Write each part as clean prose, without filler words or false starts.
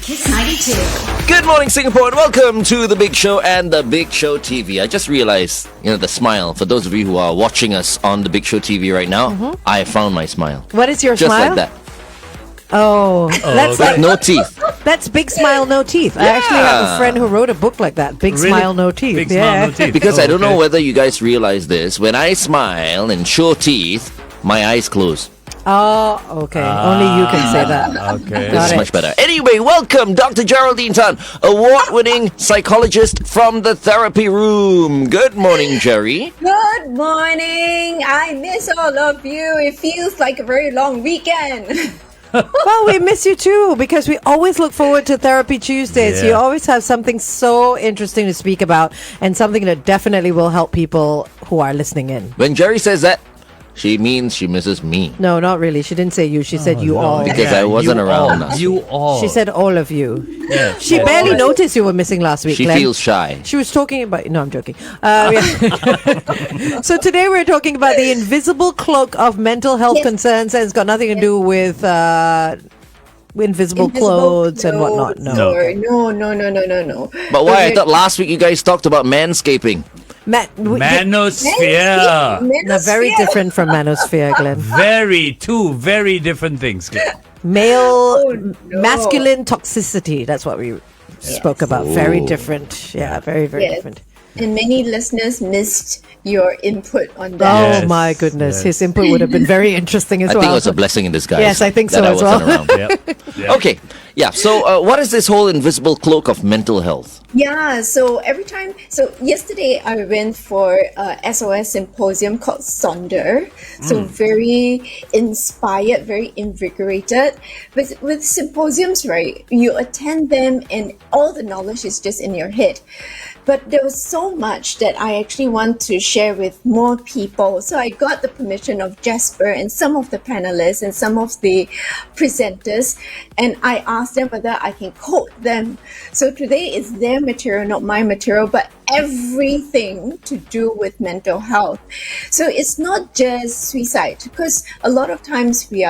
Kiss 92. Good morning, Singapore, and welcome to The Big Show and The Big Show TV. I just realized, the smile. For those of you who are watching us on The Big Show TV right now, I found my smile. What is your Just smile? like that. That's Like no teeth. That's Big Smile, No Teeth. I actually have a friend who wrote a book like that. Big Really? Smile, No Teeth. Big smile, no teeth. Because I don't know Okay. whether you guys realize this. When I smile and show teeth, my eyes close. Oh, okay. Only you can say that. Okay. This Got is it. much better. Anyway, welcome Dr. Geraldine Tan, award-winning psychologist from the therapy room. Good morning, Jerry. Good morning. I miss all of you. It feels like a very long weekend. Well, we miss you too because we always look forward to Therapy Tuesdays. Yeah. You always have something so interesting to speak about and something that definitely will help people who are listening in. When Jerry says that, she means she misses me. No, not really. She didn't say you. She said you all. Because I wasn't you around all. last You week. all. She said all of you. Yeah. She barely noticed you were missing last week, She Glenn. feels shy. She was talking about... No, I'm joking. Yeah. So today we're talking about the invisible cloak of mental health Yes. concerns, and it's got nothing to do with invisible clothes and whatnot. No. No. But why? I thought last week you guys talked about manscaping. Manosphere. No, very different from manosphere, Glenn. Two very different things. Male, masculine toxicity. That's what we spoke about. Very different. Yeah, very, very Yes. different. And many listeners missed your input on Oh that. Yes, my goodness. yes. His input would have been very interesting as I well. think it was a blessing in disguise. Yes, I think that so I as wasn't well. around. Yep. Okay, yeah. So, what is this whole invisible cloak of mental health? Yeah, so yesterday I went for a SOS symposium called Sonder. So very inspired, very invigorated. With symposiums, right, you attend them and all the knowledge is just in your head. But there was so much that I actually want to share with more people. So I got the permission of Jasper and some of the panelists and some of the presenters, and I asked them whether I can quote them. So today is their material, not my material, but everything to do with mental health. So it's not just suicide, because a lot of times we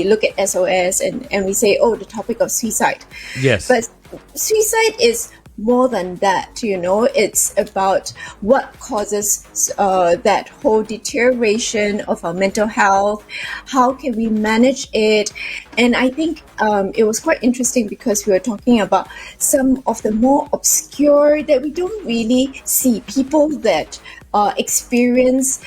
look at SOS and we say, oh, the topic of suicide. Yes. But suicide is more than that, it's about what causes that whole deterioration of our mental health. How can we manage it? And I think it was quite interesting because we were talking about some of the more obscure that we don't really see, people that experience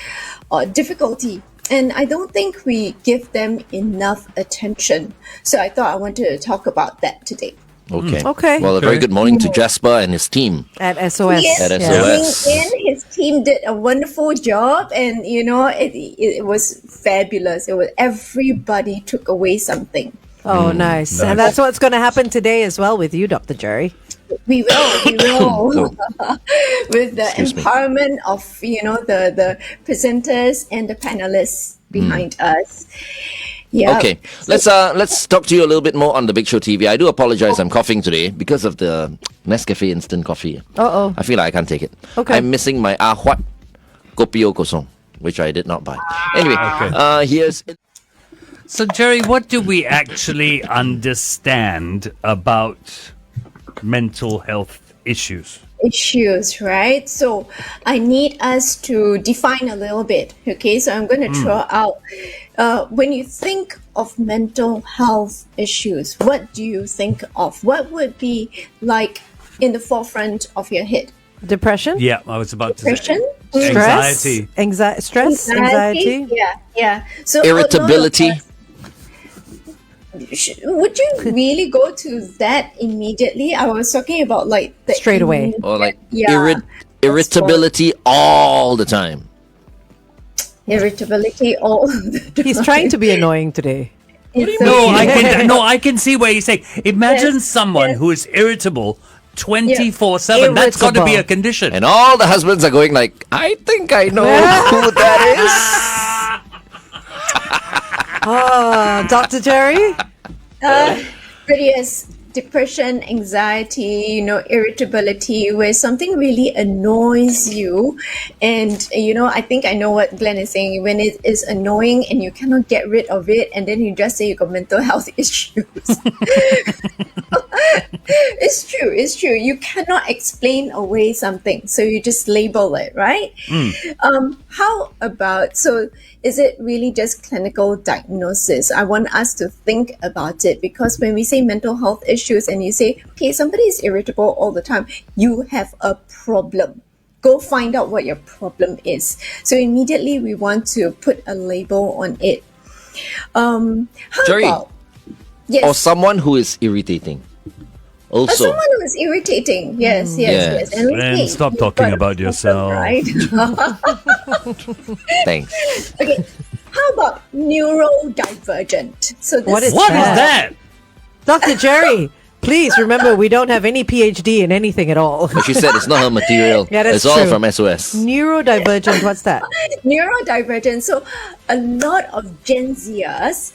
difficulty. And I don't think we give them enough attention. So I thought I wanted to talk about that today. Okay. Okay. Well, a very good morning to Jasper and his team. At SOS. Yes, At yeah. SOS. his team did a wonderful job, and it was fabulous. Everybody took away something. Oh, nice. nice. And that's what's going to happen today as well with you, Dr. Jerry. We will with the Excuse me. empowerment of the presenters and the panelists behind us. Yeah. Okay, let's talk to you a little bit more on the Big Show TV. I do apologize, I'm coughing today because of the Nescafe instant coffee. Uh-oh. I feel like I can't take it. Okay. I'm missing my Ahwat Kopio Kosong, which I did not buy. Anyway, here's... So, Jerry, what do we actually understand about mental health issues? Issues, right? So I need us to define a little bit. Okay, so I'm going to throw out when you think of mental health issues, what do you think of? What would be like in the forefront of your head? Depression? Yeah, I was about to say. Depression? Stress? Anxiety. Stress? Anxiety? Yeah. So Irritability. would you really go to that immediately? I was talking about like the Straight away. Or like Yeah. irritability all the time. Irritability all the time. He's trying to be annoying today. I can see where you're saying. Imagine someone who is irritable 24/7. That's got to be a Irritable. condition. And all the husbands are going like, I think I know who that Oh, Dr. Jerry? But yes, depression, anxiety, irritability, where something really annoys you. And, I think I know what Glenn is saying. When it is annoying and you cannot get rid of it, and then you just say you got mental health issues. It's true. You cannot explain away something. So you just label it, right? How about, so is it really just clinical diagnosis? I want us to think about it, because when we say mental health issues and you say, okay, somebody is irritable all the time, you have a problem. Go find out what your problem is. So immediately we want to put a label on it. How Jerry, about, yes. or someone who is irritating. Also, someone who is irritating. Yes. And Glenn, stop talking but- about yourself. Right? thanks. Okay. How about neurodivergent? So this What is What is that? Dr. Jerry, please remember we don't have any PhD in anything at all. But she said it's not her material. Yeah, that's it's all true. from SOS. Neurodivergent, what's that? neurodivergent? So a lot of Gen Zers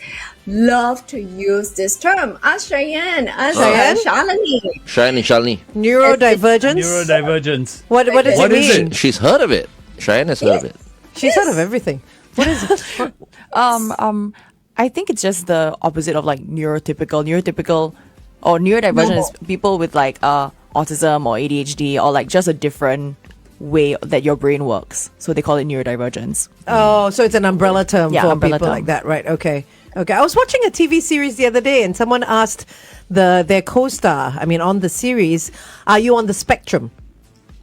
love to use this term. Ask Cheyenne, ask Cheyenne? Shalini. Cheyenne and Shalini. Neurodivergence? Neurodivergence. What does What it is mean? it? She's heard of it. Cheyenne has heard of it. She's heard of everything. What is it? I think it's just the opposite of like neurotypical or neurodivergent is people with like autism or ADHD, or like just a different way that your brain works. So they call it neurodivergence. Oh, so it's an umbrella term Yeah, for umbrella people term. like that, right? Okay. I was watching a TV series the other day, and someone asked their co-star, on the series, are you on the spectrum?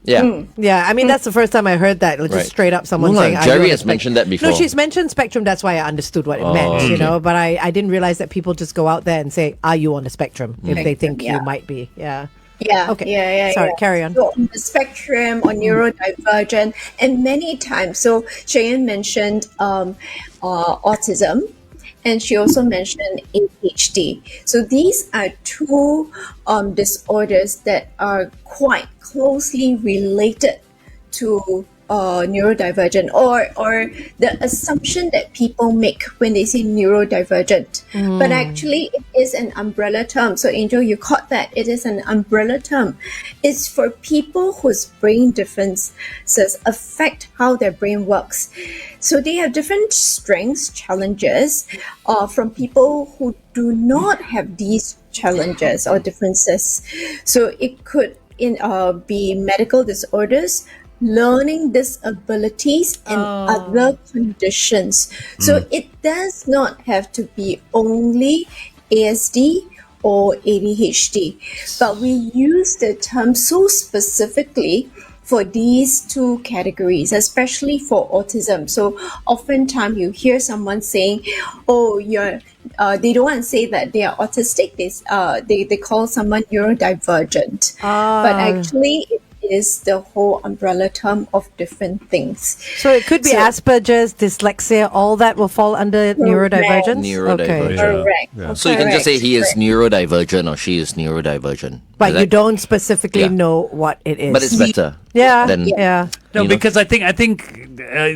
Yeah. Yeah, that's the first time I heard that. Just Right. straight up someone No, saying, like "Are you on Jerry the has mentioned that before. No, she's mentioned spectrum. That's why I understood what it meant, okay. But I didn't realize that people just go out there and say, are you on the spectrum? If they think you might be. Yeah. Yeah. Okay. Yeah. Sorry, carry on. So on the spectrum or neurodivergent, and many times. So Cheyenne mentioned autism, and she also mentioned ADHD. So these are two disorders that are quite closely related to neurodivergent, or the assumption that people make when they say neurodivergent. But actually, it is an umbrella term. So, Angel, you caught that. It is an umbrella term. It's for people whose brain differences affect how their brain works. So they have different strengths, challenges, from people who do not have these challenges or differences. So it could be medical disorders, learning disabilities, and other conditions. So it does not have to be only ASD or ADHD, but we use the term so specifically for these two categories, especially for autism. So oftentimes you hear someone saying, oh, they don't want to say that they are autistic, they call someone neurodivergent. But actually it is the whole umbrella term of different things. So it could be Asperger's, dyslexia, all that will fall under neurodivergence? Neurodivergent. Correct. Yeah. So you can just say he is neurodivergent or she is neurodivergent. But Is you that- don't specifically Yeah. know what it is. But it's better. Yeah, than- yeah. No, You know? because I think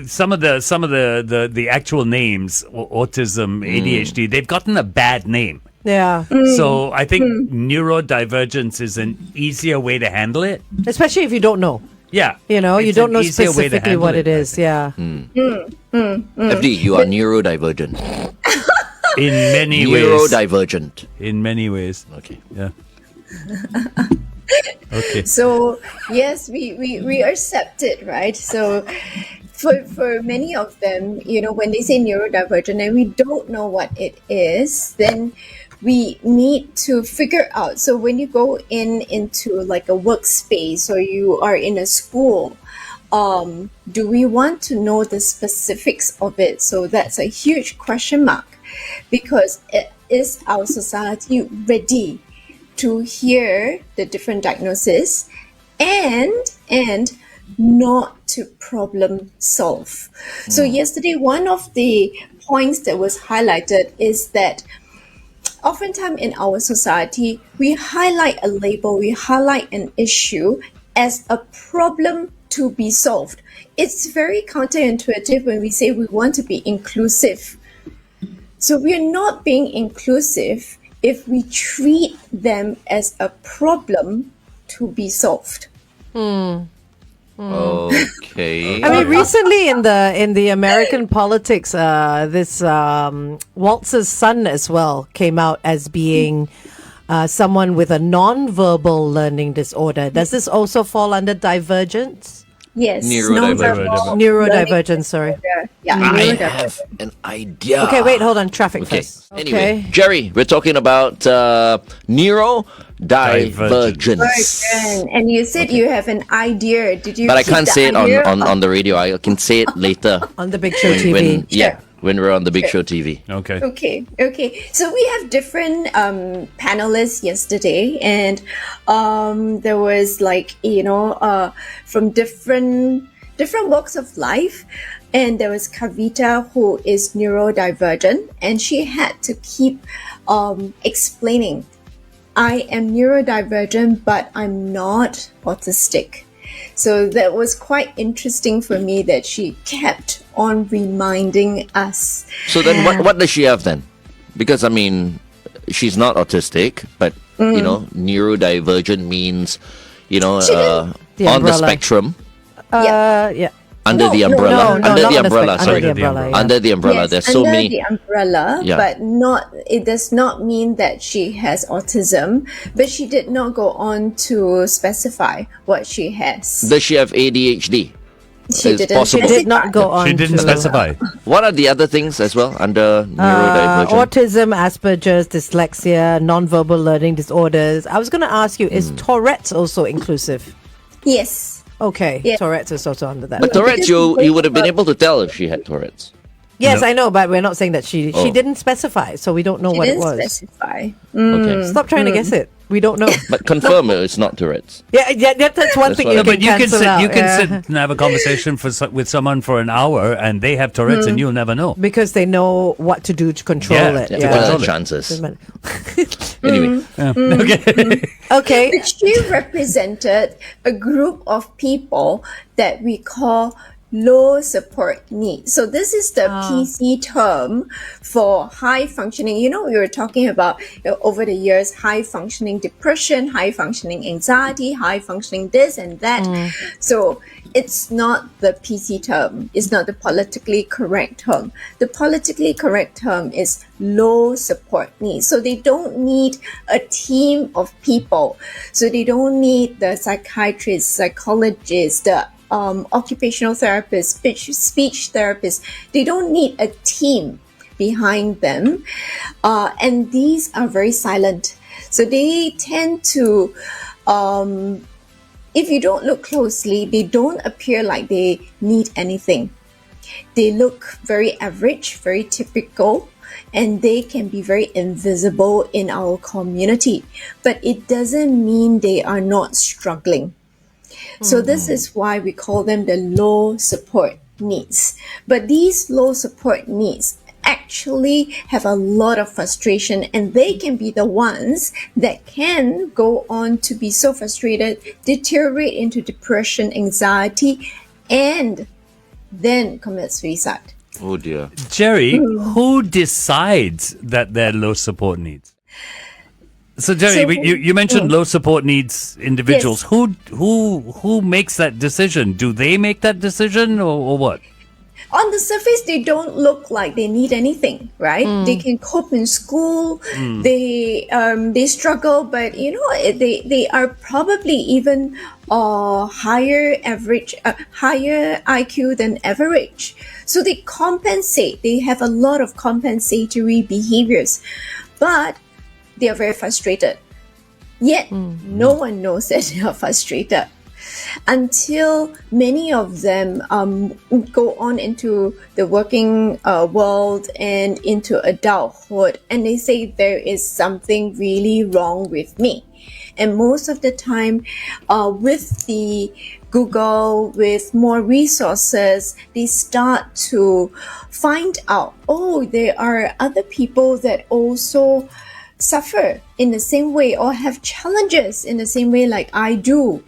some of the actual names, autism, ADHD, they've gotten a bad name. Yeah. So I think neurodivergence is an easier way to handle it. Especially if you don't know. Yeah, You It's don't an know easier way to specifically handle what it I is. think. Yeah. FD, you are neurodivergent. In many ways. Neurodivergent. In many ways. Okay. Yeah. Okay. So yes, we accept it, right? So for many of them, when they say neurodivergent and we don't know what it is, then we need to figure out. So when you go into like a workspace or you are in a school, do we want to know the specifics of it? So that's a huge question mark, because is our society ready to hear the different diagnoses and not to problem solve? So yesterday, one of the points that was highlighted is that oftentimes in our society, we highlight a label, we highlight an issue as a problem to be solved. It's very counterintuitive when we say we want to be inclusive. So we are not being inclusive if we treat them as a problem to be solved. Okay. I mean, recently in the American politics, this Waltz's son as well came out as being someone with a non-verbal learning disorder. Does this also fall under divergence? Yes. Neurodivergence. Neurodivergence, sorry. Yeah, I neurodivergence. have an idea. Okay, wait, hold on. Traffic Okay. first. Anyway, Okay. Jerry, we're talking about neurodivergence. And you said you have an idea. Did you? But I keep can't the say it idea? on the radio. I can say it later. On the Big Show when, TV. when we're on the Big Show TV. Okay. Okay. So we have different panelists yesterday, and there was from different walks of life. And there was Kavita, who is neurodivergent, and she had to keep explaining, I am neurodivergent, but I'm not autistic. So that was quite interesting for me that she kept on reminding us. So then what does she have then? Because, I mean, she's not autistic, but, neurodivergent means, The on the umbrella. spectrum. Yeah. Under the No, umbrella. no, Under not the on the umbrella, spec- sorry. under the umbrella, yeah. Under the umbrella. Yes, There's so under many. the umbrella, Yeah. but it does not mean that she has autism, but she did not go on to specify what she has. Does she have ADHD? She It's didn't possible. She did not go on She didn't to specify. What are the other things as well under neurodivergent? autism, Asperger's, dyslexia, non-verbal learning disorders. I was going to ask you, is Tourette's also inclusive? Yes. Okay, Yeah. Tourette's is also under that. But Tourette's, Because you would have been able to tell if she had Tourette's. Yes, I know, but we're not saying that she Oh. didn't specify, so we don't know She what it didn't was. specify. Okay. Stop trying to guess it. We don't know. But confirm it's not Tourette's. yeah, that's one That's thing what you I- can But you can cancel sit. out. You can yeah. sit and have a conversation with someone for an hour, and they have Tourette's, and you'll never know. Because they know what to do to control Yeah. it. Yeah, what are control the it. chances? Yeah. Anyway, Okay. Okay. But she represented a group of people that we call low support needs. So this is the PC term for high functioning. We were talking about over the years, high functioning depression, high functioning anxiety, high functioning this and that. So it's not the PC term. It's not the politically correct term. The politically correct term is low support needs. So they don't need a team of people. So they don't need the psychiatrists, psychologists, the occupational therapists, speech therapists. They don't need a team behind them. And these are very silent. So they tend to, if you don't look closely, they don't appear like they need anything. They look very average, very typical, and they can be very invisible in our community. But it doesn't mean they are not struggling. So this is why we call them the low support needs. But these low support needs actually have a lot of frustration, and they can be the ones that can go on to be so frustrated, deteriorate into depression, anxiety, and then commit suicide. oh dear. Jerry, who decides that they're low support needs? So Jerry, So- you mentioned low support needs individuals. Yes. Who makes that decision? Do they make that decision, or what? On the surface, they don't look like they need anything, right? They can cope in school. They struggle, but they are probably even higher IQ than average. So they compensate. They have a lot of compensatory behaviors, but they are very frustrated. Yet no one knows that they are frustrated until many of them go on into the working world and into adulthood, and they say there is something really wrong with me. And most of the time, with the Google, with more resources, they start to find out, there are other people that also suffer in the same way or have challenges in the same way like I do.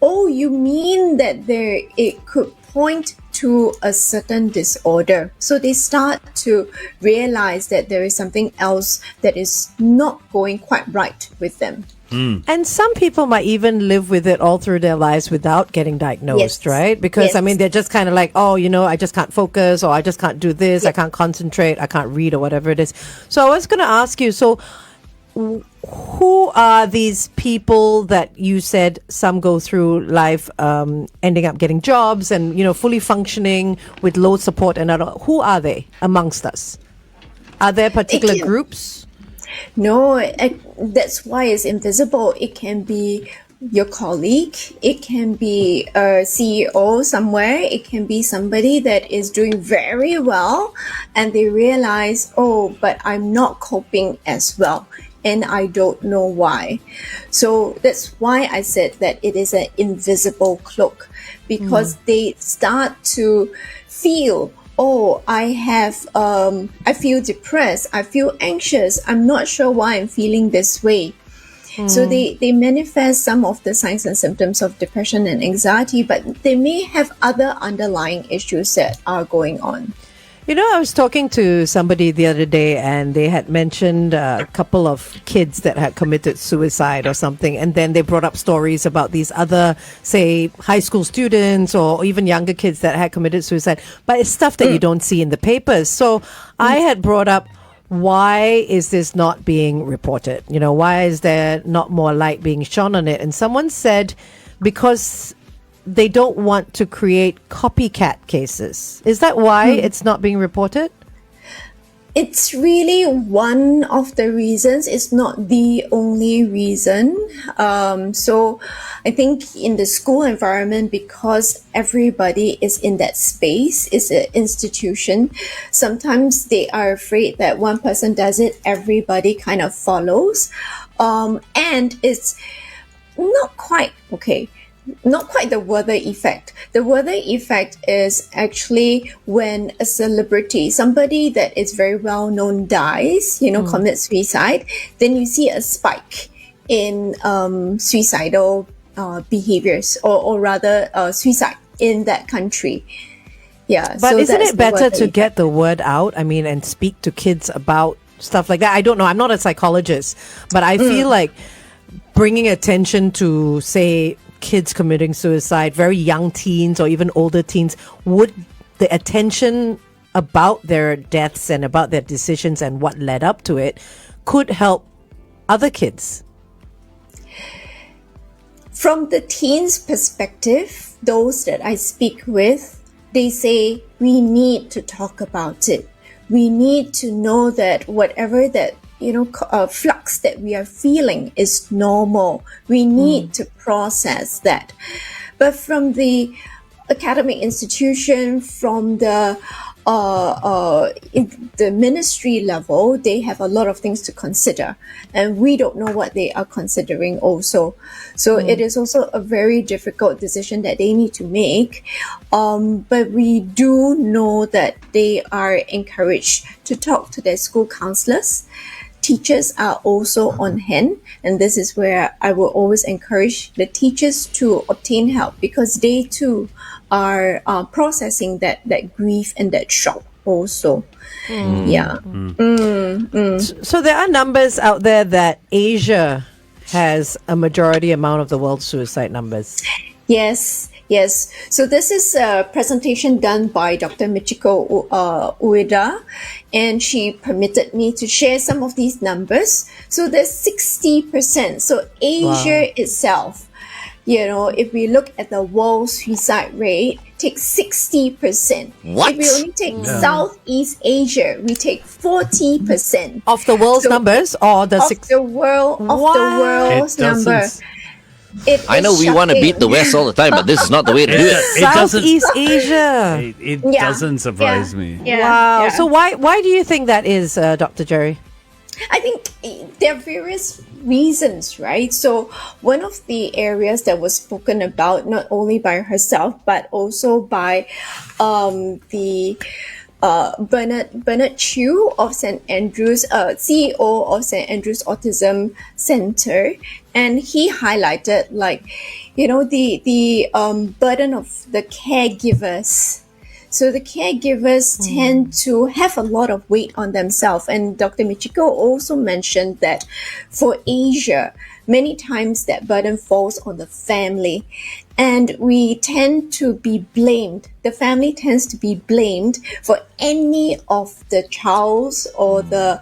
Oh, you mean that it could point to a certain disorder. So they start to realize that there is something else that is not going quite right with them. And some people might even live with it all through their lives without getting diagnosed, Yes. right? Because, I Yes. mean, they're just kind of like, oh, I just can't focus, or I just can't do this, I can't concentrate, I can't read, or whatever it is. So I was going to ask you, so who are these people that you said some go through life ending up getting jobs and, fully functioning with low support and other? Who are they amongst us? Are there particular can- groups? No, that's why it's invisible. It can be your colleague, it can be a CEO somewhere, it can be somebody that is doing very well and they realize, oh, but I'm not coping as well and I don't know why. So that's why I said that it is an invisible cloak, because they start to feel, oh, I feel depressed, I feel anxious, I'm not sure why I'm feeling this way. So they manifest some of the signs and symptoms of depression and anxiety, but they may have other underlying issues that are going on. I was talking to somebody the other day and they had mentioned a couple of kids that had committed suicide or something. And then they brought up stories about these other, say, high school students or even younger kids that had committed suicide. But it's stuff that you don't see in the papers. So I had brought up, why is this not being reported? Why is there not more light being shone on it? And someone said, because they don't want to create copycat cases. Is that why it's not being reported? It's really one of the reasons. It's not the only reason. So I think in the school environment, because everybody is in that space, it's an institution, sometimes they are afraid that one person does it, everybody kind of follows. And it's not quite the Werther effect. The Werther effect is actually when a celebrity, somebody that is very well known, dies, commits suicide, then you see a spike in suicidal behaviors or rather suicide in that country. Yeah. But so isn't that's it the better Werther to effect. get the word out? I mean, and speak to kids about stuff like that. I don't know. I'm not a psychologist, but I feel like bringing attention to, say, kids committing suicide, very young teens or even older teens, would the attention about their deaths and about their decisions and what led up to it could help other kids? From the teens' perspective, those that I speak with, they say we need to talk about it. We need to know that whatever that flux that we are feeling is normal. We need to process that. But from the academic institution, from the ministry level, they have a lot of things to consider, and we don't know what they are considering also. So it is also a very difficult decision that they need to make. But we do know that they are encouraged to talk to their school counselors. Teachers are also on hand, and this is where I will always encourage the teachers to obtain help, because they too are processing that grief and that shock also. Yeah. So there are numbers out there that Asia has a majority amount of the world's suicide numbers. Yes. So this is a presentation done by Dr. Michiko Ueda, and she permitted me to share some of these numbers. So there's 60%. So Asia itself, if we look at the world suicide rate, take 60%. What? If we only take Southeast Asia, we take 40%. Of the world's So- numbers or the Of six? the world's It doesn't number. It I know is we want to beat the shocking. West all the time, but this is not the way to do it. It doesn't. Southeast Asia. It Yeah. doesn't surprise Yeah. me. Yeah. Wow. Yeah. So why do you think that is, Dr. Jerry? I think there are various reasons, right? So one of the areas that was spoken about, not only by herself, but also by the Bernard Chew of St. Andrews, CEO of St. Andrews Autism Center, and he highlighted the burden of the caregivers. So the caregivers tend to have a lot of weight on themselves. And Dr. Michiko also mentioned that for Asia, many times that burden falls on the family. And we tend to be blamed. The family tends to be blamed for any of the child's or the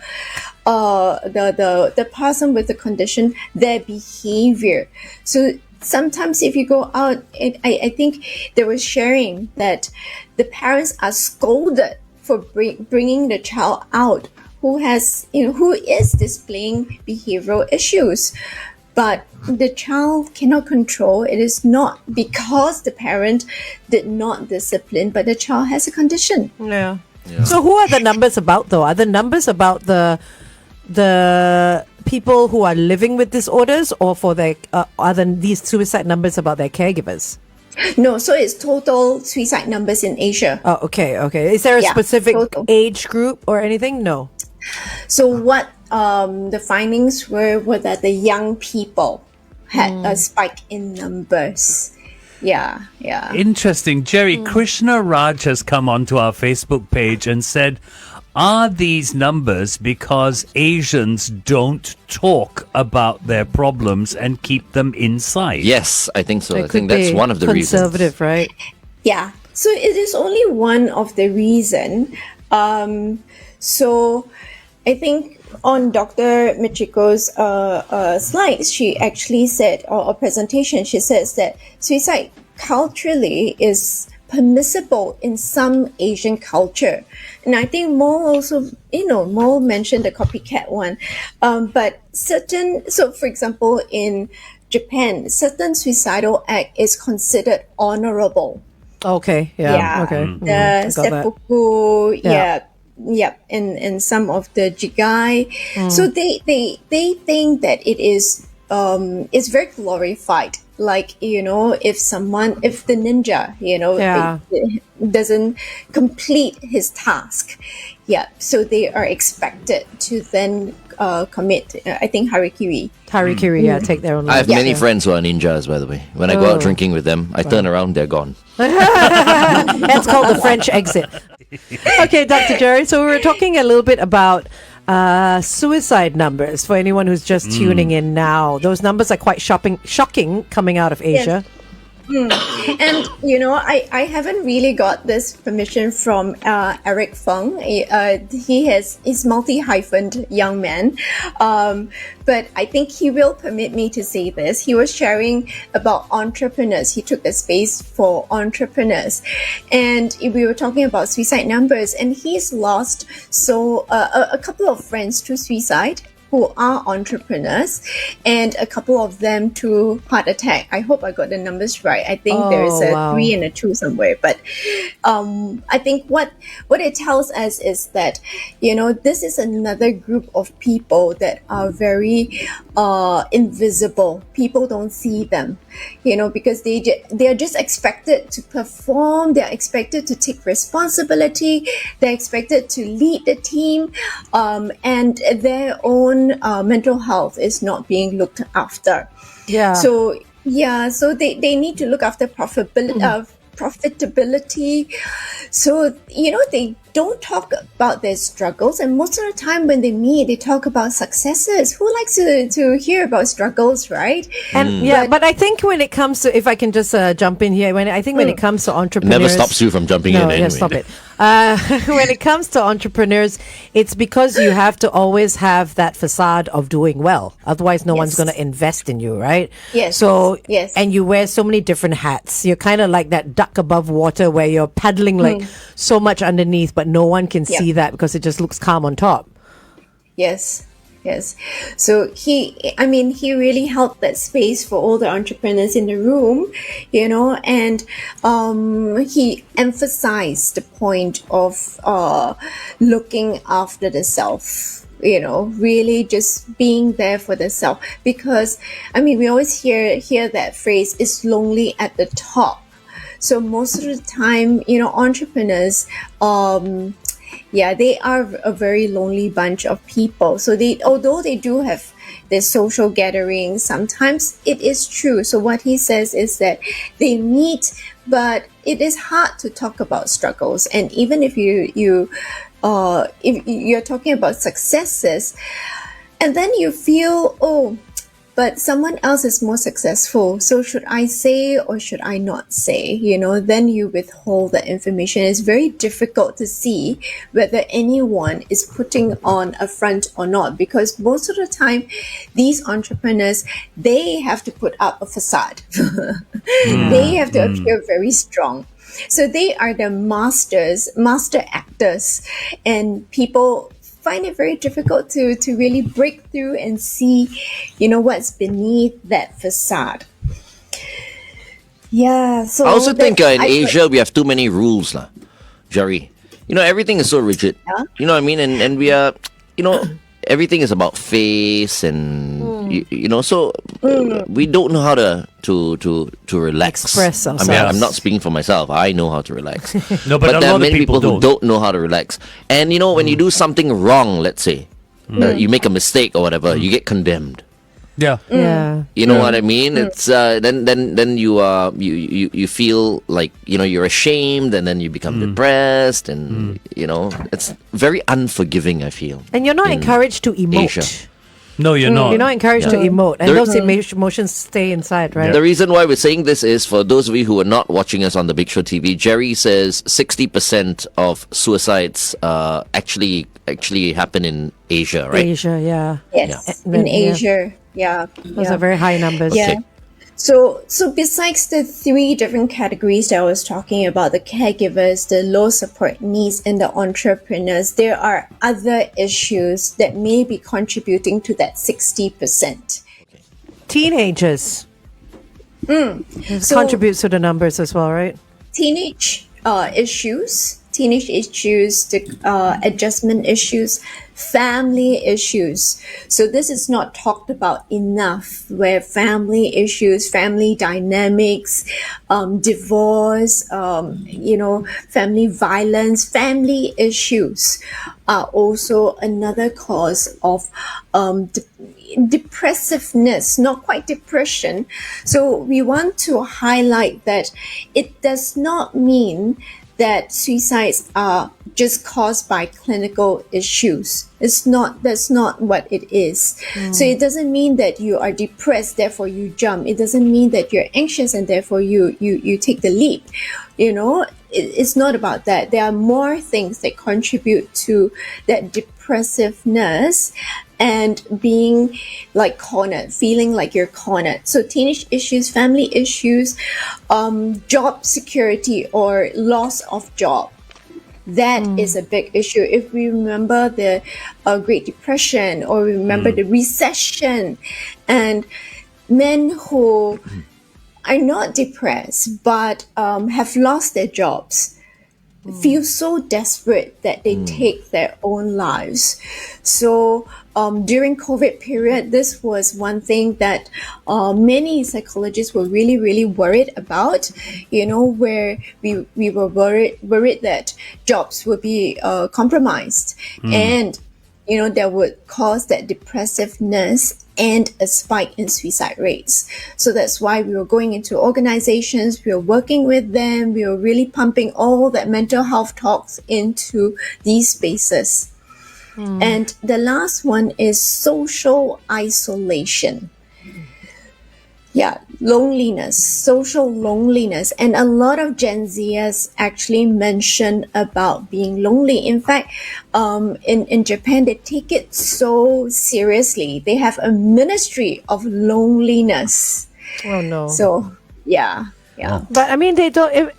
person with the condition, their behavior. So sometimes if you go out, I think they were sharing that the parents are scolded for bringing the child out who is displaying behavioral issues. But the child cannot control. It is not because the parent did not discipline, but the child has a condition. Yeah. So who are the numbers about though? Are the numbers about the people who are living with disorders, or for their these suicide numbers about their caregivers? No, so it's total suicide numbers in Asia. Oh, okay. Is there a specific age group or anything? No. So what the findings were that the young people had a spike in numbers. Yeah. Interesting. Jerry, Krishna Raj has come onto our Facebook page and said, are these numbers because Asians don't talk about their problems and keep them inside? Yes, I think so. It I could think that's be one of the reasons. conservative, right? Yeah. So it is only one of the reason. So I think on Dr. Michiko's slides, she actually said, or presentation, she says that suicide culturally is permissible in some Asian culture. And I think Mo also, Mo mentioned the copycat one. But so for example, in Japan, certain suicidal act is considered honorable. Okay, yeah. Okay. The seppuku, and some of the jigai. So they think that it is it's very glorified. Like, if the ninja, doesn't complete his task, so they are expected to then commit, I think, harikiri. Take their own I have lives. many friends who are ninjas, by the way. When I go out drinking with them, I turn around, they're gone. That's called the French exit. Okay, Dr. Jerry, so we were talking a little bit about suicide numbers for anyone who's just tuning in now. Those numbers are quite shocking coming out of Asia. And I haven't really got this permission from Eric Feng. He's multi-hyphened young man, but I think he will permit me to say this. He was sharing about entrepreneurs. He took the space for entrepreneurs, and we were talking about suicide numbers. And he's lost a couple of friends to suicide, who are entrepreneurs, and a couple of them to heart attack. I hope I got the numbers right. I think there is a 3 and a 2 somewhere. But I think what it tells us is that, this is another group of people that are very invisible. People don't see them, because they are just expected to perform. They're expected to take responsibility. They're expected to lead the team, and their own mental health is not being looked after. So they need to look after profitability. So they don't talk about their struggles, and most of the time when they meet, they talk about successes. Who likes to hear about struggles, right? And but I think when it comes to, if I can just jump in here, when it comes to entrepreneurs, Never stops you from jumping in anyway. Stop it. When it comes to entrepreneurs, it's because you have to always have that facade of doing well. Otherwise, no one's going to invest in you, right? Yes. So, and you wear so many different hats. You're kind of like that duck above water where you're paddling like so much underneath, but no one can see that because it just looks calm on top. Yes. So he really held that space for all the entrepreneurs in the room, and he emphasized the point of looking after the self, really just being there for the self. Because, we always hear that phrase, "It's lonely at the top." So most of the time, entrepreneurs, Yeah, they are a very lonely bunch of people. So although they do have their social gatherings, sometimes it is true. So what he says is that they meet, but it is hard to talk about struggles. And even if if you're talking about successes, and then you feel, oh, but someone else is more successful. So should I say or should I not say? Then you withhold the information. It's very difficult to see whether anyone is putting on a front or not, because most of the time, these entrepreneurs, they have to put up a facade. They have to appear very strong. So they are the master actors, and people find it very difficult to really break through and see, what's beneath that facade. Yeah. So I also think in Asia we have too many rules, Jerry. Everything is so rigid. Yeah. You know what I mean? And we are, everything is about face and so we don't know how to relax. Express I mean, ourselves. I'm not speaking for myself. I know how to relax. No, but a there are lot of many people who don't know how to relax. And when you do something wrong, let's say you make a mistake or whatever, you get condemned. Yeah. Yeah. You know what I mean? It's then you feel like you're ashamed, and then you become depressed, and it's very unforgiving, I feel. And you're not encouraged to emote. Asia. No, you're not. You're not encouraged to emote. And There- those emotions stay inside, right? The reason why we're saying this is, for those of you who are not watching us on the Big Show TV, Jerry says 60% of suicides actually happen in Asia, right? Asia, yeah. Yes, Yeah. in Yeah. Asia. Yeah. Those are very high numbers. Yeah. Okay. So besides the three different categories that I was talking about, the caregivers, the low support needs, and the entrepreneurs, there are other issues that may be contributing to that 60%. Teenagers So contributes to the numbers as well, right? teenage issues, the adjustment issues, family issues. So this is not talked about enough, where family issues, family dynamics, divorce, family violence, family issues are also another cause of depressiveness, not quite depression. So we want to highlight that it does not mean that suicides are just caused by clinical issues. That's not what it is. So it doesn't mean that you are depressed, therefore you jump. It doesn't mean that you're anxious and therefore you take the leap. It's not about that. There are more things that contribute to that depressiveness and being like cornered, feeling like you're cornered. So teenage issues, family issues, job security or loss of job. That is a big issue. If we remember the Great Depression, or we remember the recession, and men who are not depressed but have lost their jobs feel so desperate that they take their own lives. So during COVID period, this was one thing that many psychologists were really, really worried about, where we were worried that jobs would be compromised, and that would cause that depressiveness and a spike in suicide rates. So that's why we were going into organizations, we were working with them, we were really pumping all that mental health talks into these spaces. And the last one is social isolation. Yeah, loneliness, social loneliness. And a lot of Gen Zers actually mention about being lonely. In fact, in Japan, they take it so seriously. They have a ministry of loneliness. Oh no. So, yeah. But I mean, they don't.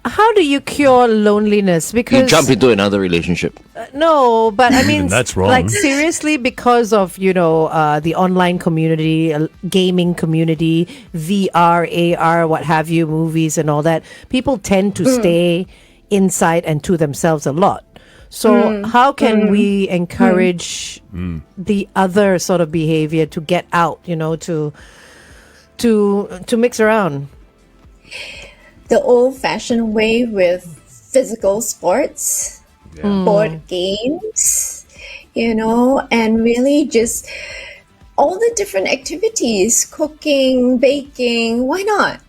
How do you cure loneliness? Because You jump into another relationship. no, but I mean, That's wrong. Like seriously, because of the online community, gaming community, VR, AR, what have you, movies and all that, people tend to stay inside and to themselves a lot. So how can we encourage the other sort of behavior to get out? To mix around. The old-fashioned way with physical sports. board games, and really just all the different activities, cooking, baking, why not?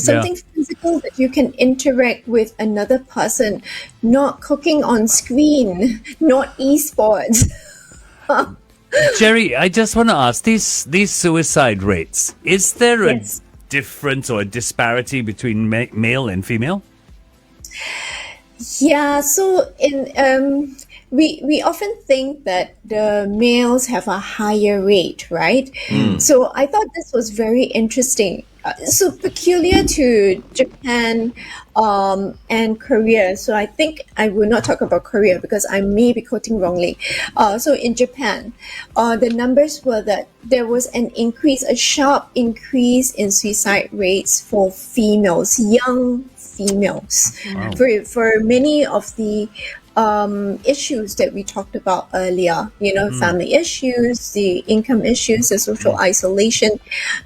Something physical that you can interact with another person, not cooking on screen, not esports. Jerry, I just want to ask, these suicide rates, is there a Yes. difference or a disparity between male and female? Yeah, so we often think that the males have a higher rate, right? So I thought this was very interesting. So peculiar to Japan and Korea. So I think I will not talk about Korea because I may be quoting wrongly. So in Japan, the numbers were that there was an increase, a sharp increase in suicide rates for females, young females, for many of the issues that we talked about earlier, family issues, the income issues, the social isolation.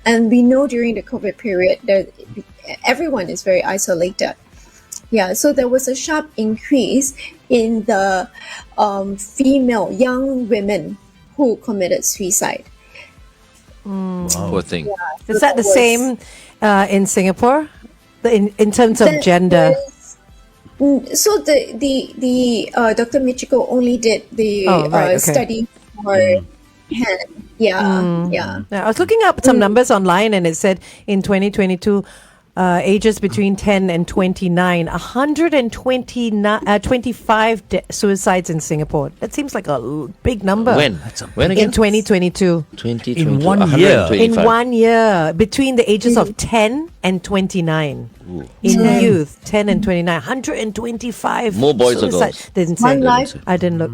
And we know during the COVID period that everyone is very isolated. Yeah, so there was a sharp increase in the female young women who committed suicide. Poor thing. Is that the same in Singapore? In terms of gender? So the Dr. Michiko only did the okay. study for hand. Yeah. I was looking up some numbers online, and it said in 2022, ages between 10 and 29, 125 suicides in Singapore. That seems like a big number. When again? In 2022. 2022. In 1 year. 125. In 1 year, between the ages of 10 and 29. In youth, 10 and 29, 125. More boys or suicide- girls? Didn't say. One life. I didn't look.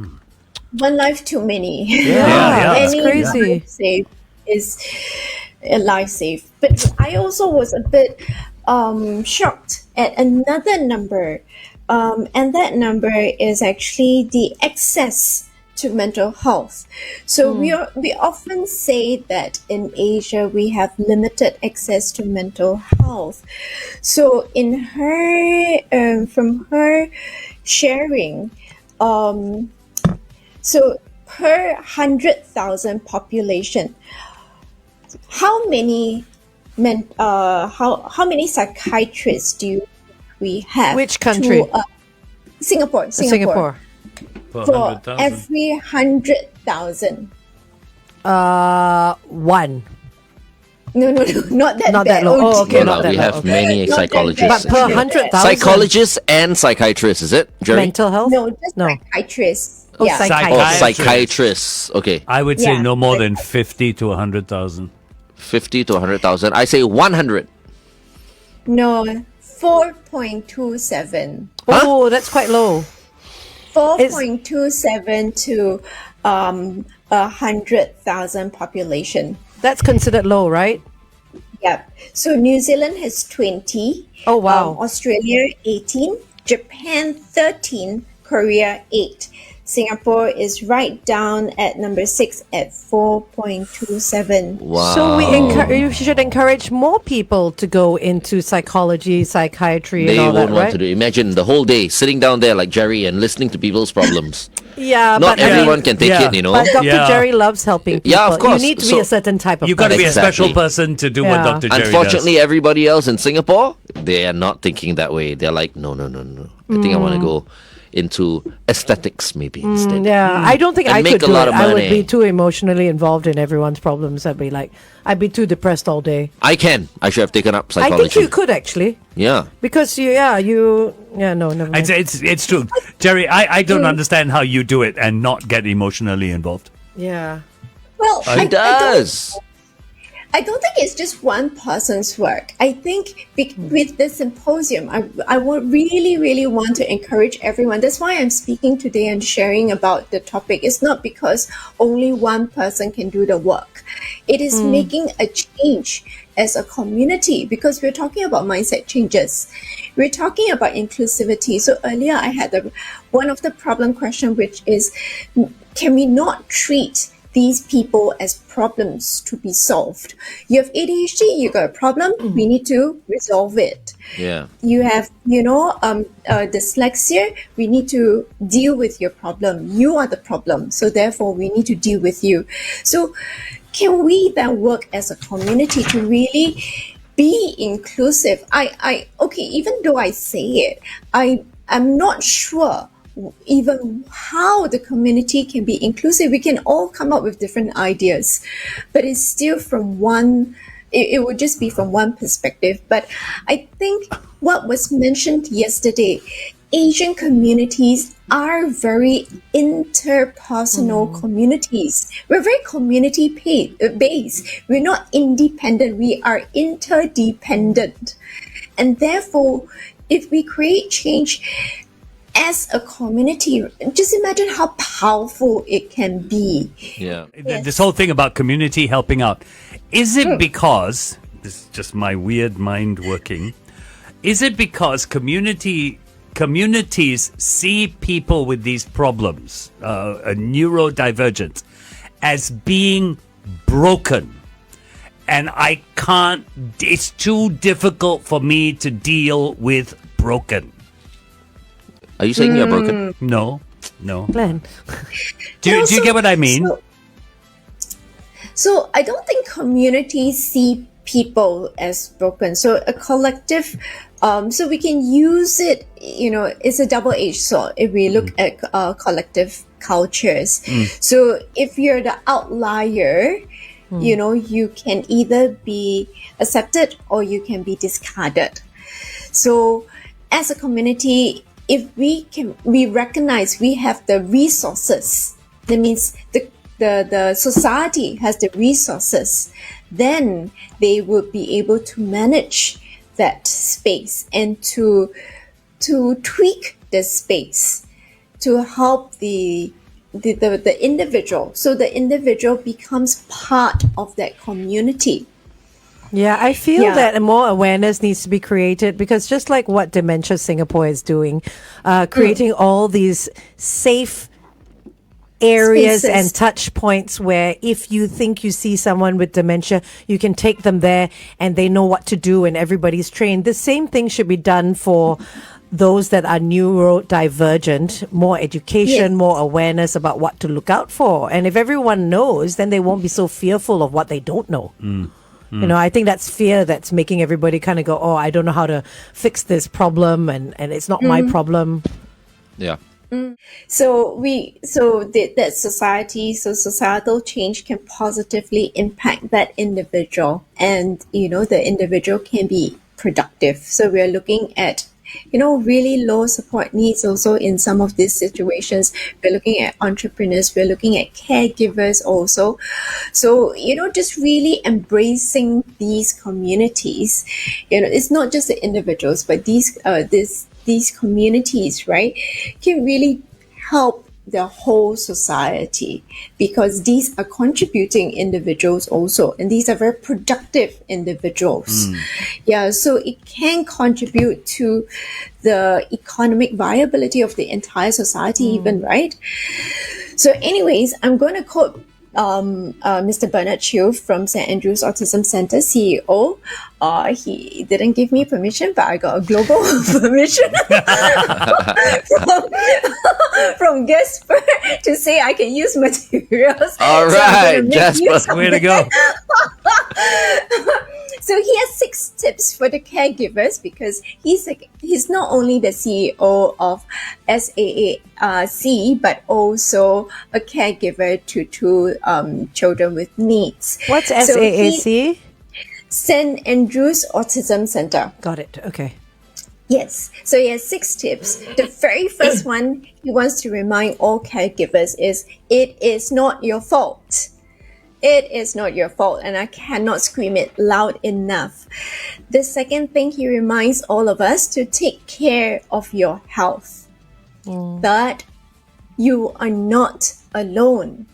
One life too many. Yeah, that's Any crazy. life saved is a life saved. But I also was a bit shocked at another number, and that number is actually the access to mental health. So we often say that in Asia we have limited access to mental health. So in her from her sharing, so per 100,000 population, how many how many psychiatrists do we have? Which country? Singapore. Singapore. For For 100,000. every 100,000. One. No, not that Not bad. that low. Oh, okay, No, not that we low. have Okay. many Not that psychologists. But per 100,000. Psychologists and psychiatrists, is it, Jerry? Mental health? No, just No. psychiatrists. Oh, Yeah. Oh, psychiatrists. psychiatrists. Okay. I would say Yeah. no more than 50 to 100,000. 50 to 100,000. I say 100. No, 4.27. Oh, that's quite low. 4.27 to 100,000 population. That's considered low, right? Yep. So New Zealand has 20. Oh, wow. Australia 18. Japan 13. Korea 8. Singapore is right down at number 6 at 4.27. Wow. So we should encourage more people to go into psychology, psychiatry, They and all won't that, want right? to do. Imagine the whole day sitting down there like Jerry and listening to people's problems. Yeah, Not but I mean, everyone can take Yeah. it, you know. But Dr. Yeah. Jerry loves helping people. Yeah, of course. You need to be So- a certain type of You've got to be a person. special Exactly. person to do what Yeah. Dr. Jerry Unfortunately, everybody else in Singapore, they are not thinking that way. They're like, no. I think I want to go into aesthetics maybe instead. Yeah, I don't think And I make could a do lot it. of I would money. be too emotionally involved in everyone's problems. I'd be too depressed all day. I can. I should have taken up I psychology. think you could actually, Yeah. because no, never mind. It's true. Jerry, I don't understand how you do it and not get emotionally involved. Yeah. Well, He does. I don't think it's just one person's work. I think with the symposium, I would really want to encourage everyone. That's why I'm speaking today and sharing about the topic. It's not because only one person can do the work. It is making a change as a community, because we're talking about mindset changes. We're talking about inclusivity. So earlier I had one of the problem question, which is, can we not treat these people as problems to be solved? You have ADHD, you got a problem, we need to resolve it. Yeah. You have, dyslexia. We need to deal with your problem. You are the problem. So therefore, we need to deal with you. So can we then work as a community to really be inclusive? Okay, even though I say it, I'm not sure even how the community can be inclusive. We can all come up with different ideas, but it's still from one, it would just be from one perspective. But I think what was mentioned yesterday, Asian communities are very interpersonal communities. We're very community based. We're not independent. We are interdependent. And therefore, if we create change as a community, just imagine how powerful it can be. Yeah. This whole thing about community helping out, is it because, this is just my weird mind working, is it because communities see people with these problems, neurodivergence, as being broken? And I can't, it's too difficult for me to deal with broken. Are you saying you're broken? No. Glenn. Do you get what I mean? So I don't think communities see people as broken. So a collective, so we can use it, it's a double-edged sword if we look at collective cultures. So if you're the outlier, you can either be accepted or you can be discarded. So as a community, if we recognize we have the resources, that means the society has the resources, then they would be able to manage that space and to tweak the space to help the individual. So the individual becomes part of that community. Yeah, I feel that more awareness needs to be created, because just like what Dementia Singapore is doing, creating all these safe areas Spaces. and touch points where if you think you see someone with dementia, you can take them there and they know what to do and everybody's trained. The same thing should be done for those that are neurodivergent, more education, more awareness about what to look out for. And if everyone knows, then they won't be so fearful of what they don't know. I think that's fear that's making everybody kind of go, oh, I don't know how to fix this problem and it's not my problem. Yeah. So that societal change can positively impact that individual, and the individual can be productive. So we are looking at really low support needs also in some of these situations. We're looking at entrepreneurs, we're looking at caregivers also. So, just really embracing these communities. It's not just the individuals, but these communities, right, can really help the whole society, because these are contributing individuals also, and these are very productive individuals. So it can contribute to the economic viability of the entire society even, right? So anyways, I'm going to quote Mr. Bernard Chiu from St. Andrew's Autism Center, CEO. He didn't give me permission, but I got a global permission from Gasper to say I can use materials. All right, Jasper. Way to go. So he has 6 tips for the caregivers, because he's not only the CEO of SAAC, but also a caregiver to 2 children with needs. What's So SAAC? St. Andrew's Autism Center. Got it. Okay. Yes. So he has 6 tips. The very first one he wants to remind all caregivers is, it is not your fault. It is not your fault, and I cannot scream it loud enough. The second thing he reminds all of us to take care of your health. That you are not alone.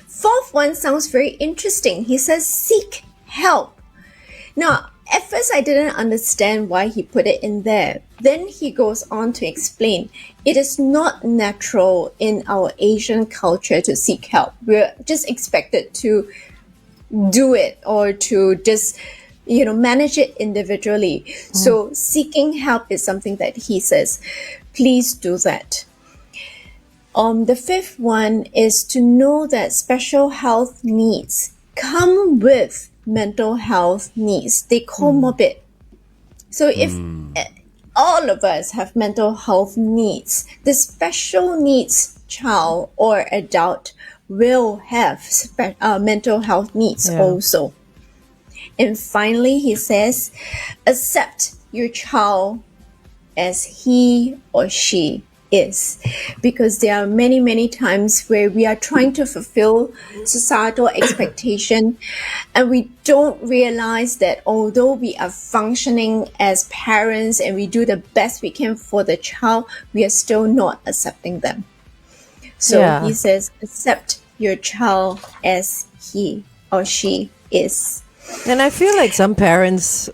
Fourth one sounds very interesting. He says, seek help. Now, at first I didn't understand why he put it in there. Then he goes on to explain, it is not natural in our Asian culture to seek help. We're just expected to do it, or to just manage it individually. So seeking help is something that he says, please do that. The fifth one is to know that special health needs come with mental health needs. They comorbid. So if all of us have mental health needs, the special needs child or adult will have mental health needs also. And finally, he says, accept your child as he or she is, because there are many, many times where we are trying to fulfill societal expectation and we don't realize that although we are functioning as parents and we do the best we can for the child, we are still not accepting them. So he says, accept your child as he or she is. And I feel like some parents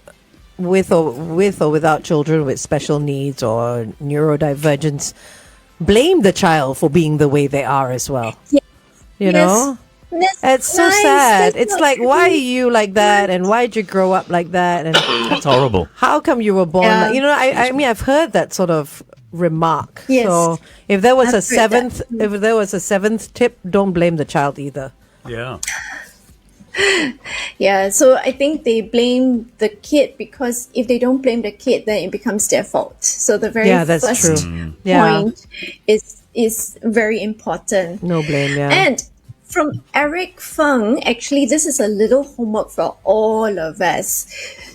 with or without children with special needs or neurodivergence blame the child for being the way they are as well. Yes. You know? It's so sad. It's like, why are you like that? And why did you grow up like that? And That's horrible. how come you were born like, I mean, I've heard that sort of remark. Yes. So if there was I've a seventh tip, don't blame the child either. Yeah. Yeah, so I think they blame the kid because if they don't blame the kid, then it becomes their fault. So the very that's first true. Yeah. point is very important. No blame, yeah. And from Eric Feng, actually, this is a little homework for all of us.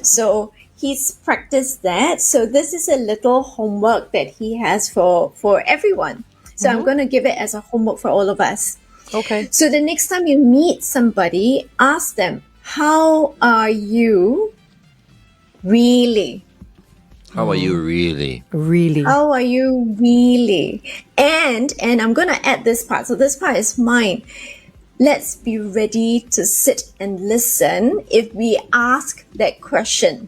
So he's practiced that. So this is a little homework that he has for everyone. So I'm going to give it as a homework for all of us. Okay. So the next time you meet somebody, ask them, how are you really? How are you really? Really? How are you really? And I'm going to add this part. So this part is mine. Let's be ready to sit and listen if we ask that question.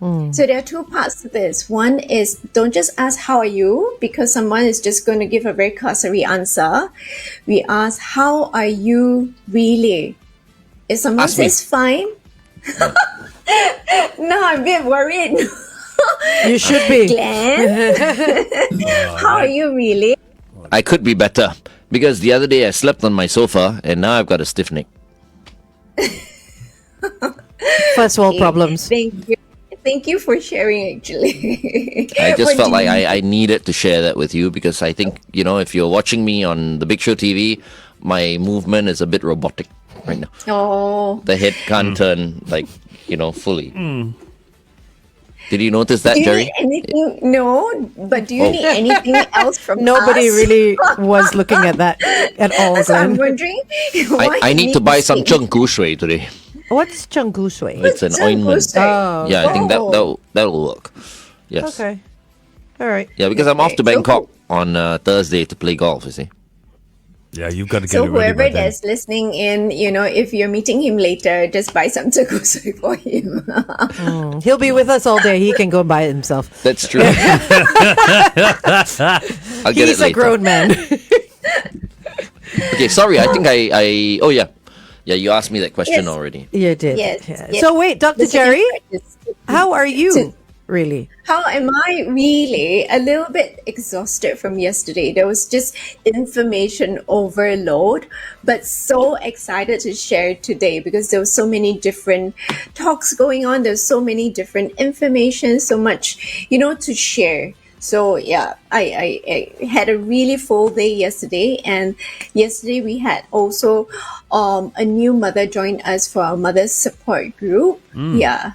So there are two parts to this. One is don't just ask how are you, because someone is just going to give a very cursory answer. We ask how are you really? If someone Ask me. says fine, no, I'm a bit worried. You should be. Glenn, how are you really? I could be better because the other day I slept on my sofa and now I've got a stiff neck. First world problems. Thank you. Thank you for sharing, actually. I just What felt do like you- I needed to share that with you because I think, if you're watching me on the Big Show TV, my movement is a bit robotic right now. Oh. The head can't turn fully. Did you notice that, Do you Jerry? need anything? No, but do you need anything else from Nobody us? really was looking at that at all, So I'm Glenn. wondering why I you need to buy some speak. Cheng Gu Shui today. What's Chenggu Shui? It's an Cheng Gu ointment. Shui. Oh. Yeah, I think Oh. that'll work. Yes. Okay. All right. Yeah, because I'm off to Okay, so Bangkok on Thursday to play golf, you see. Yeah, you've got to get So it ready whoever by then. that's listening in, if you're meeting him later, just buy some Cheng for him. He'll be with us all day. He can go buy it himself. That's true. I'll get He's it a later. grown man. Okay, sorry. I think I oh yeah. Yeah, you asked me that question Yes. already. You did. Yes, Yeah. yes. So wait, Dr. The second Jerry, part is- how are you really? How am I really? A little bit exhausted from yesterday. There was just information overload, but so excited to share today because there were so many different talks going on. There's so many different information, so much, to share. So yeah, I had a really full day yesterday, and yesterday we had also a new mother join us for our mother's support group. Yeah.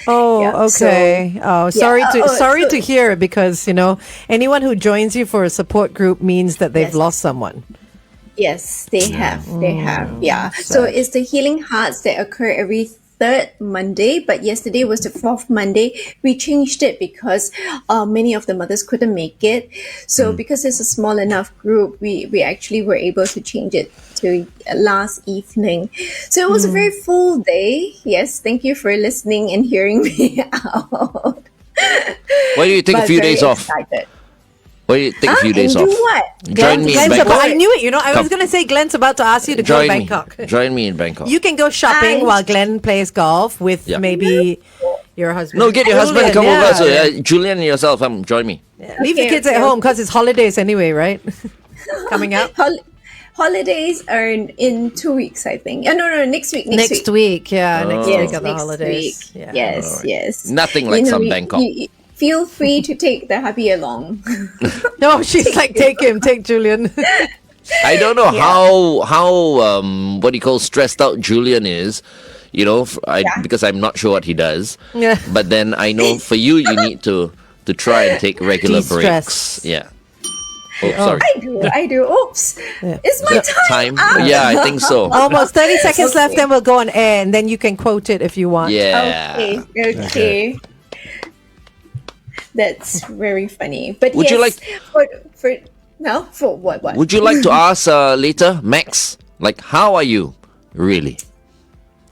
Oh, Yeah, okay. Sorry so- to hear, because anyone who joins you for a support group means that they've Yes. lost someone. Yes, they have. They have. Yeah. So it's the healing hearts that occur every third Monday, but yesterday was the fourth Monday. We changed it because many of the mothers couldn't make it. So because it's a small enough group, we actually were able to change it to last evening. So it was a very full day. Yes, thank you for listening and hearing me out. Why do you take a But few very days off? excited. Or you take a few days and off. do what? Join me in Glenn's Bangkok. I knew it. You know, I was Come. going to say Glenn's about to ask you to go to Join me. Bangkok. Join me in Bangkok. You can go shopping I- while Glenn plays golf with Yeah. maybe your husband. No, get your husband to Julian, come over. So yeah. Julian and yourself, join me. Leave the Okay, kids at okay, home because it's holidays anyway, right? Coming up. Holidays are in 2 weeks, I think. No, next week. Next week, yeah. Next Yes, week are the next holidays. week. Yeah. Yes, yes. Nothing like some Bangkok. Feel free to take the hubby along. No, she's like, take Julian. I don't know how what do you call stressed out Julian is, because I'm not sure what he does. Yeah. But then I know for you need to try and take regular De-stress. breaks. Yeah. Oh, sorry. I do. Oops. It's my time. Yeah, I think so. Almost 30 seconds left, then we'll go on air, and then you can quote it if you want. Yeah. Okay. That's very funny. But Would you yes, for what? Would you like to ask later, Max? Like, how are you, really?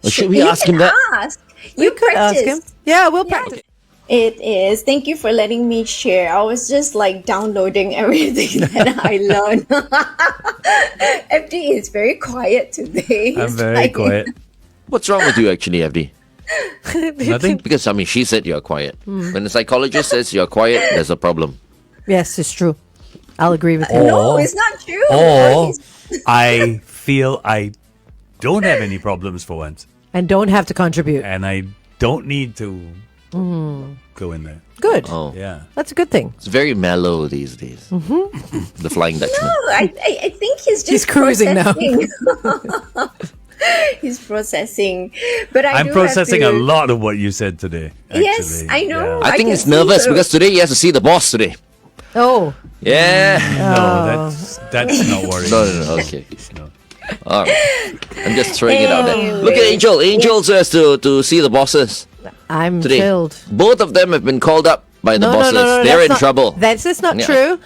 Or should we You ask can him that? Ask. You Could ask him. practice. Yeah, we'll practice. It is. Thank you for letting me share. I was just like downloading everything that I learned. FD is very quiet today. I'm It's very like- quiet. What's wrong with you, actually, FD? Nothing. Because, she said you're quiet. When the psychologist says you're quiet, there's a problem. Yes, it's true. I'll agree with you. No, it's not true. Or I feel I don't have any problems for once, And don't have to contribute. and I don't need to go in there. Good. Oh. Yeah. That's a good thing. It's very mellow these days. The Flying Dutchman. No, I think he's just He's cruising now. processing. He's processing. But I I'm do processing a have to, lot of what you said today. Actually. Yes, I know. Yeah. I think can he's see nervous the- because today he has to see the boss today. Oh, Yeah. No, that's not worrying. No. Okay. No. All right. I'm just throwing it out there. Anyway. Look at Angel. Angel has to see the bosses I'm today. chilled. Both of them have been called up by the bosses. They're that's in not- trouble. That's just not Yeah. true.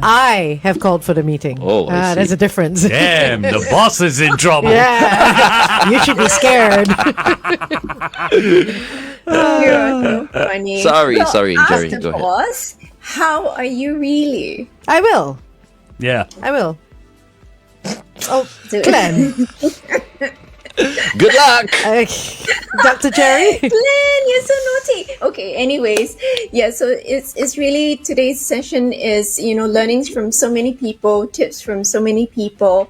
I have called for the meeting. Oh, I see. There's a difference. Damn, the boss is in trouble. Yeah. You should be scared. You're so funny. Sorry, So sorry, ask Jerry, the go ahead. boss, how are you really? I will. Yeah. I will. Oh, Do- Glenn. Good luck. Dr. Jerry. Glenn, you're so naughty. Okay, anyways, yeah, so it's really today's session is, learnings from so many people, tips from so many people.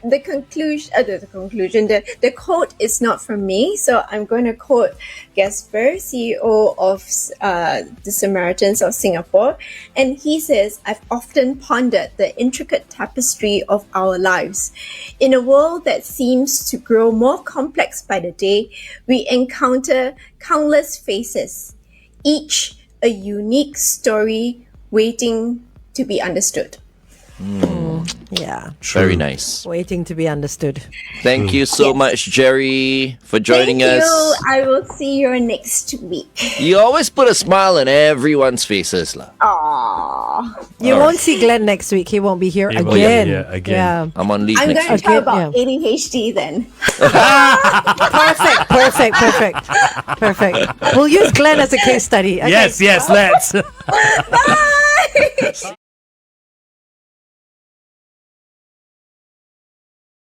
The conclusion, the quote is not from me, so I'm going to quote Gasper, CEO of the Samaritans of Singapore, and he says, "I've often pondered the intricate tapestry of our lives. In a world that seems to grow more complex by the day, we encounter countless faces, each a unique story waiting to be understood." Yeah. Very nice. Waiting to be understood. Thank you so much, Jerry, for joining Thank us. you. I will see you next week. You always put a smile on everyone's faces, lah. Aww. You All won't see Glenn next week. He won't be here He won't be again. here again. Yeah. I'm on leave I'm next going week. to talk Okay, about ADHD then. Perfect. We'll use Glenn as a case study. Okay. Yes, let's. Bye.